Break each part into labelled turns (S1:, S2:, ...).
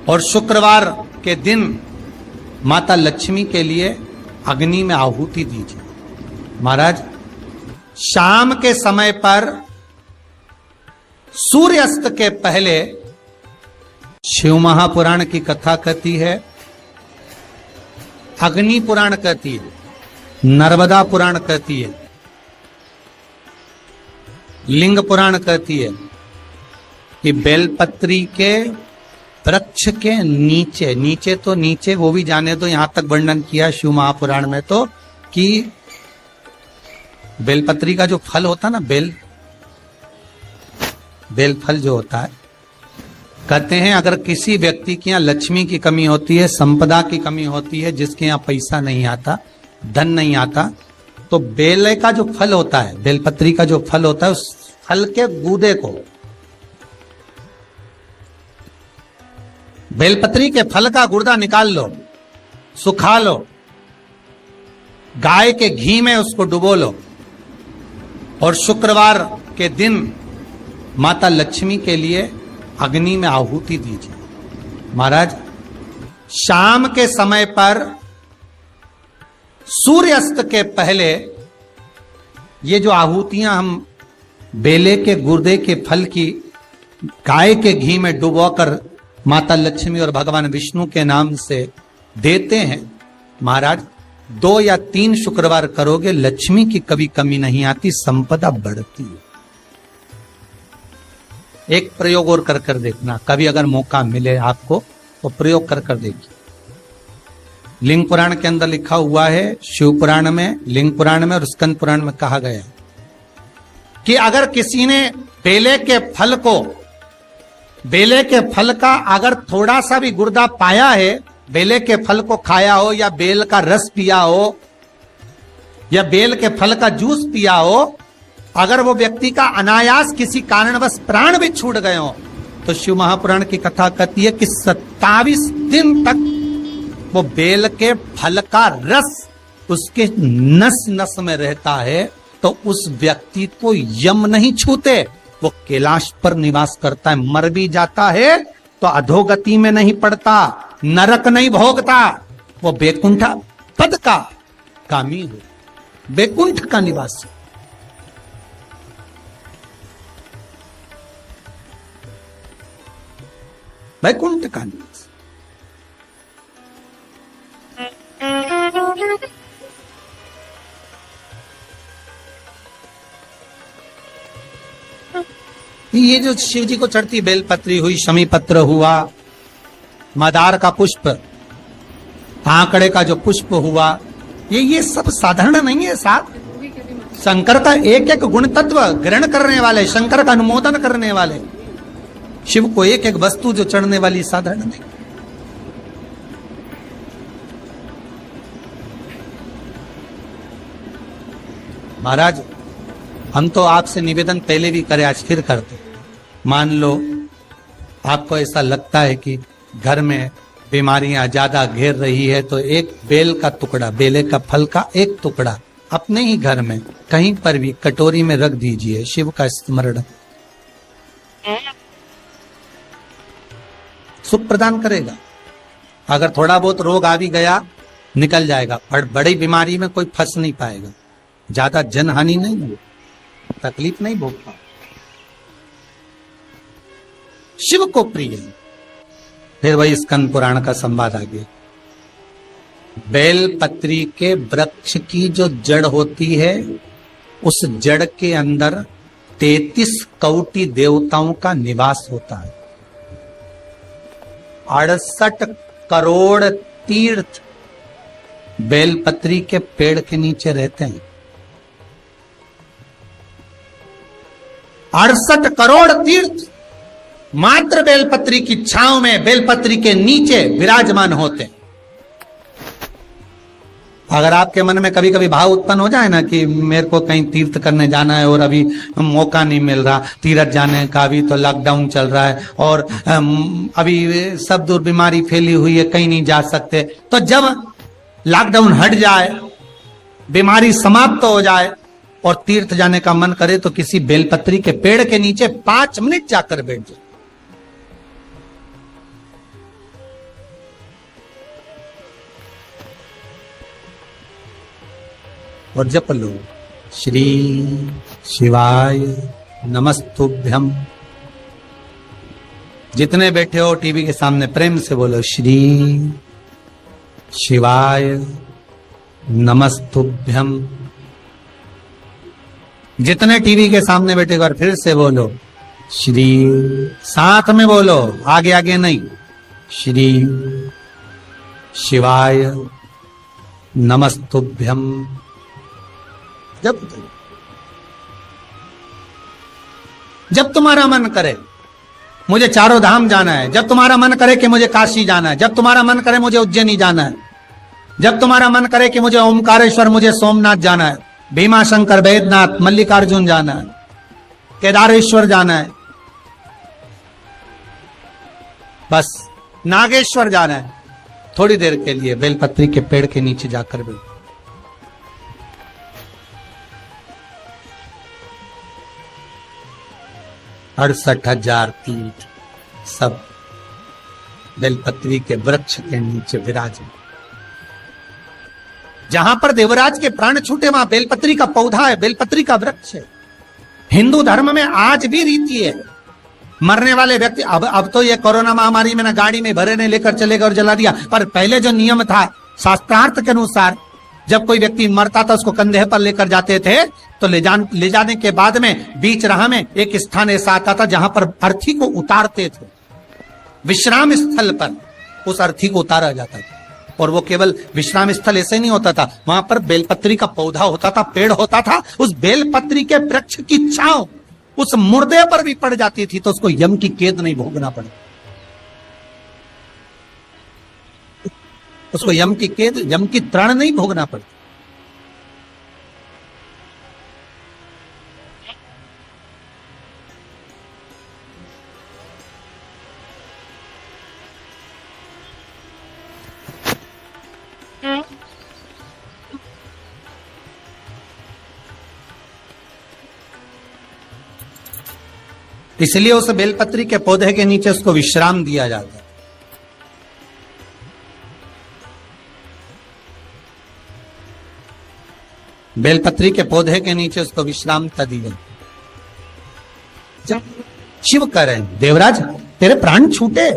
S1: और शुक्रवार के दिन माता लक्ष्मी के लिए अग्नि में आहुति दीजिए। महाराज, शाम के समय पर सूर्यास्त के पहले शिव महापुराण की कथा कहती है, अग्नि पुराण कहती है, नर्मदा पुराण कहती है, लिंग पुराण कहती है कि बेलपत्री के वृक्ष के नीचे, नीचे तो नीचे वो भी जाने दो, यहां तक वर्णन किया शिव महापुराण में तो कि बेलपत्री का जो फल होता ना, बेल फल जो होता है, कहते हैं अगर किसी व्यक्ति के यहाँ लक्ष्मी की कमी होती है, संपदा की कमी होती है, जिसके यहाँ पैसा नहीं आता, धन नहीं आता, तो बेल का जो फल होता है, बेलपत्री का जो फल होता है, उस फल के गूदे को, बेलपत्री के फल का गुर्दा निकाल लो, सुखा लो, गाय के घी में उसको डुबो लो और शुक्रवार के दिन माता लक्ष्मी के लिए अग्नि में आहुति दीजिए। महाराज, शाम के समय पर सूर्यास्त के पहले ये जो आहुतियां हम बेले के गुर्दे के फल की गाय के घी में डुबोकर माता लक्ष्मी और भगवान विष्णु के नाम से देते हैं, महाराज 2 या 3 शुक्रवार करोगे, लक्ष्मी की कभी कमी नहीं आती, संपदा बढ़ती है। एक प्रयोग और कर देखना, कभी अगर मौका मिले आपको तो प्रयोग कर देखिए। लिंग पुराण के अंदर लिखा हुआ है, शिव पुराण में, लिंग पुराण में और स्कंद पुराण में कहा गया कि अगर किसी ने बेले के फल का अगर थोड़ा सा भी गुर्दा पाया है, बेले के फल को खाया हो या बेल का रस पिया हो या बेल के फल का जूस पिया हो, अगर वो व्यक्ति का अनायास किसी कारणवश प्राण भी छूट गए हो, तो शिव महापुराण की कथा कहती है कि 27 दिन तक वो बेल के फल का रस उसके नस नस में रहता है, तो उस व्यक्ति को यम नहीं छूते, वो कैलाश पर निवास करता है। मर भी जाता है तो अधोगति में नहीं पड़ता, नरक नहीं भोगता, वो बैकुंठ पद का कामी हो, बैकुंठ का निवासी। बैकुंठ का निवासी। ये जो शिव जी को चढ़ती बेलपत्री हुई, शमी पत्र हुआ, मदार का पुष्प, आंकड़े का जो पुष्प हुआ, ये सब साधारण नहीं है। साथ शंकर का एक एक गुण तत्व ग्रहण करने वाले, शंकर का अनुमोदन करने वाले, शिव को एक एक वस्तु जो चढ़ने वाली साधारण नहीं। महाराज, हम तो आपसे निवेदन पहले भी करे, आज फिर करते। मान लो आपको ऐसा लगता है कि घर में बीमारियां ज्यादा घेर रही है, तो एक बेल का टुकड़ा, बेले का फल का एक टुकड़ा अपने ही घर में कहीं पर भी कटोरी में रख दीजिए, शिव का स्मरण, सुख प्रदान करेगा। अगर थोड़ा बहुत रोग आ भी गया, निकल जाएगा, पर बड़ी बीमारी में कोई फंस नहीं पाएगा, ज्यादा जनहानि नहीं होगी, तकलीफ नहीं भोग पाओ। शिव को प्रिय। फिर वही स्कंद पुराण का संवाद आ गया। बेल पत्री के वृक्ष की जो जड़ होती है, उस जड़ के अंदर 33 कोटि देवताओं का निवास होता है। 68 करोड़ तीर्थ बेलपत्री के पेड़ के नीचे रहते हैं। 68 करोड़ तीर्थ मात्र बेलपत्री की छांव में, बेलपत्री के नीचे विराजमान होते हैं। अगर आपके मन में कभी कभी भाव उत्पन्न हो जाए ना कि मेरे को कहीं तीर्थ करने जाना है और अभी मौका नहीं मिल रहा, तीर्थ जाने का, अभी तो लॉकडाउन चल रहा है और अभी सब दूर बीमारी फैली हुई है, कहीं नहीं जा सकते, तो जब लॉकडाउन हट जाए, बीमारी समाप्त हो जाए और तीर्थ जाने का मन करे, तो किसी बेलपत्री के पेड़ के नीचे 5 मिनट जाकर बैठ जाए। और जप लो, श्री शिवाय नमस्तुभ्यम। जितने बैठे हो टीवी के सामने प्रेम से बोलो, श्री शिवाय नमस्तुभ्यम। जितने टीवी के सामने बैठे और फिर से बोलो, श्री, साथ में बोलो, आगे आगे नहीं, श्री शिवाय नमस्तुभ्यम। जब तुम्हारा मन करे मुझे चारों धाम जाना है, जब तुम्हारा मन करे कि मुझे काशी जाना है, जब तुम्हारा मन करे मुझे उज्जैनी जाना है, जब तुम्हारा मन करे कि मुझे ओमकारेश्वर, मुझे सोमनाथ जाना है, भीमा शंकर, बैद्यनाथ, मल्लिकार्जुन जाना है, केदारेश्वर जाना है, बस नागेश्वर जाना है, थोड़ी देर के लिए बेलपत्री के पेड़ के नीचे जाकर भी 68,000 तीर्थ सब बेलपत्री के वृक्ष के नीचे विराजे। जहां पर देवराज के प्राण छूटे वहां बेलपत्री का पौधा है, बेलपत्री का वृक्ष है। हिंदू धर्म में आज भी रीति है, मरने वाले व्यक्ति, अब तो ये कोरोना महामारी में ना गाड़ी में भरे ने लेकर चले गए और जला दिया, पर पहले जो नियम था शास्त्रार्थ के अनुसार, जब कोई व्यक्ति मरता था उसको कंधे पर लेकर जाते थे, तो ले जाने के बाद में बीच राह में एक स्थान ऐसा आता था जहां पर अर्थी को उतारते थे, विश्राम स्थल पर उस अर्थी को उतारा जाता था। और वो केवल विश्राम स्थल ऐसे नहीं होता था, वहां पर बेलपत्री का पौधा होता था, पेड़ होता था, उस बेलपत्री के वृक्ष की छांव उस मुर्दे पर भी पड़ जाती थी तो उसको यम की कैद नहीं भोगना पड़ा, उसको यम की कैद, यम की त्राण नहीं भोगना पड़ता। इसलिए उस बेलपत्री के पौधे के नीचे उसको विश्राम दिया जाता है। बेलपत्री के पौधे के नीचे उसको विश्रामता दी गई। शिव कह रहे हैं, देवराज तेरे प्राण छूटे,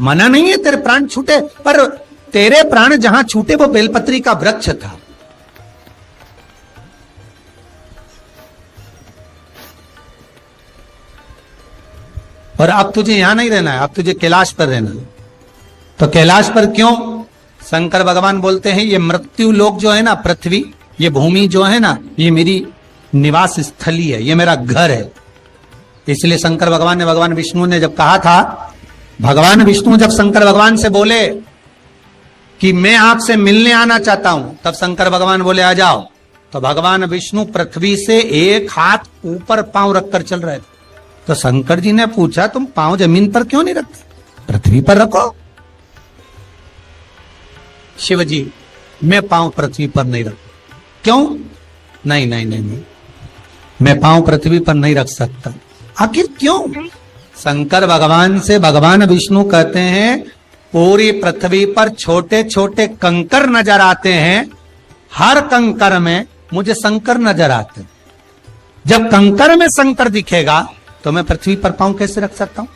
S1: मना नहीं है तेरे प्राण छूटे, पर तेरे प्राण जहां छूटे वो बेलपत्री का वृक्ष था। और अब तुझे यहां नहीं रहना है, अब तुझे कैलाश पर रहना है। तो कैलाश पर क्यों? शंकर भगवान बोलते हैं ये मृत्यु लोक जो है ना, पृथ्वी, ये भूमि जो है ना, ये मेरी निवास स्थली है, ये मेरा घर है। इसलिए शंकर भगवान ने, भगवान विष्णु ने जब कहा था, भगवान विष्णु जब शंकर भगवान से बोले कि मैं आपसे मिलने आना चाहता हूं, तब शंकर भगवान बोले आ जाओ। तो भगवान विष्णु पृथ्वी से एक हाथ ऊपर पांव रखकर चल रहे थे। तो शंकर जी ने पूछा तुम पांव जमीन पर क्यों नहीं रखते, पृथ्वी पर रखो। शिव जी मैं पांव पृथ्वी पर नहीं रख, क्यों? नहीं नहीं नहीं नहीं, मैं पांव पृथ्वी पर नहीं रख सकता। आखिर क्यों? शंकर भगवान से भगवान विष्णु कहते हैं पूरी पृथ्वी पर छोटे छोटे कंकर नजर आते हैं, हर कंकर में मुझे शंकर नजर आते हैं। जब कंकर में शंकर दिखेगा तो मैं पृथ्वी पर पांव कैसे रख सकता हूं?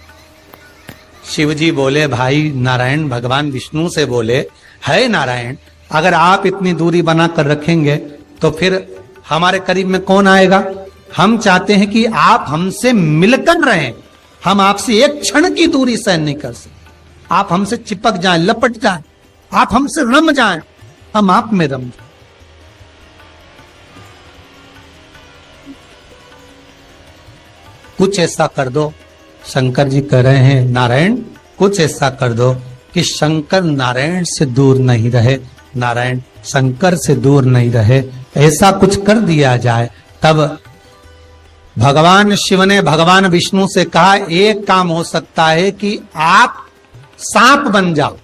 S1: शिव जी बोले, भाई नारायण, भगवान विष्णु से बोले, है नारायण, अगर आप इतनी दूरी बनाकर रखेंगे तो फिर हमारे करीब में कौन आएगा? हम चाहते हैं कि आप हमसे मिलकर रहें, हम आपसे एक क्षण की दूरी सहन नहीं कर सकते। आप हमसे चिपक जाएं, लपट जाएं, आप हमसे रम जाएं, हम आप में रम जाएं। कुछ ऐसा कर दो, शंकर जी कह रहे हैं नारायण, कुछ ऐसा कर दो कि शंकर नारायण से दूर नहीं रहे, नारायण शंकर से दूर नहीं रहे, ऐसा कुछ कर दिया जाए। तब भगवान शिव ने भगवान विष्णु से कहा एक काम हो सकता है कि आप सांप बन जाओ।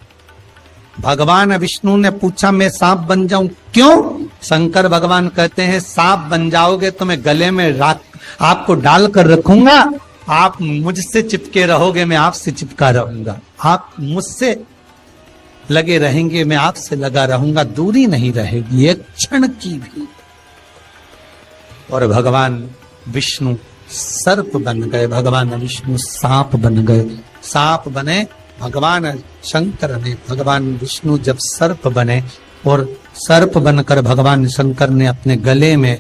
S1: भगवान विष्णु ने पूछा मैं सांप बन जाऊं, क्यों? शंकर भगवान कहते हैं सांप बन जाओगे तो मैं गले में आपको डालकर रखूंगा, आप मुझसे चिपके रहोगे, मैं आपसे चिपका रहूंगा, आप मुझसे लगे रहेंगे, मैं आपसे लगा रहूंगा, दूरी नहीं रहेगी एक क्षण की भी। और भगवान विष्णु सर्प बन गए, भगवान विष्णु सांप बन गए। सांप बने भगवान शंकर ने, भगवान विष्णु जब सर्प बने और सर्प बनकर भगवान शंकर ने अपने गले में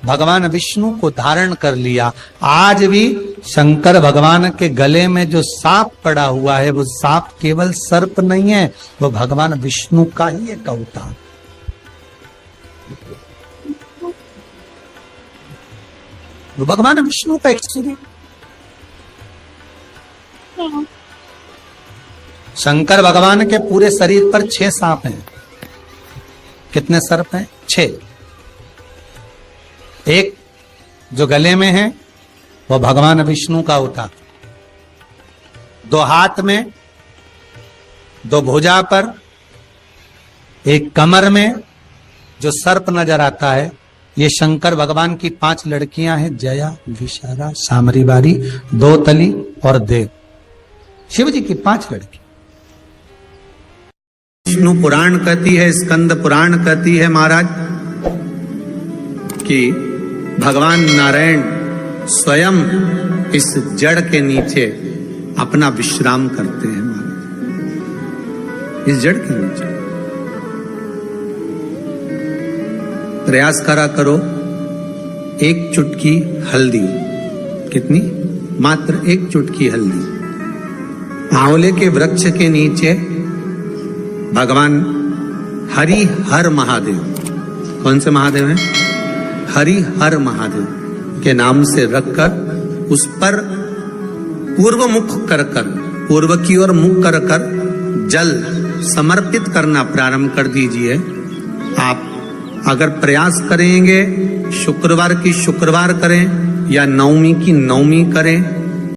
S1: भगवान विष्णु को धारण कर लिया। आज भी शंकर भगवान के गले में जो सांप पड़ा हुआ है वो सांप केवल सर्प नहीं है, वो भगवान विष्णु का ही एक अवतार। वो भगवान विष्णु का एक स्वरूप। शंकर भगवान के पूरे शरीर पर 6 सांप हैं। कितने सर्प हैं? 6। एक जो गले में है वो भगवान विष्णु का होता, 2 हाथ में, 2 भुजा पर, एक कमर में जो सर्प नजर आता है, ये शंकर भगवान की 5 लड़कियां हैं, जया, विशारा, सामरीवारी, 2 तली और देव। शिव जी की 5 लड़की। विष्णु पुराण कहती है, स्कंद पुराण कहती है महाराज कि भगवान नारायण स्वयं इस जड़ के नीचे अपना विश्राम करते हैं महाराज, इस जड़ के नीचे। प्रयास करा करो, 1 चुटकी हल्दी, कितनी? मात्र 1 चुटकी हल्दी, आंवले के वृक्ष के नीचे भगवान हरि हर महादेव, कौन से महादेव हैं? हरि हर महादेव के नाम से रखकर उस पर पूर्व मुख कर कर, पूर्व की ओर मुख कर कर जल समर्पित करना प्रारंभ कर दीजिए। आप अगर प्रयास करेंगे, शुक्रवार की शुक्रवार करें या नवमी की नवमी करें,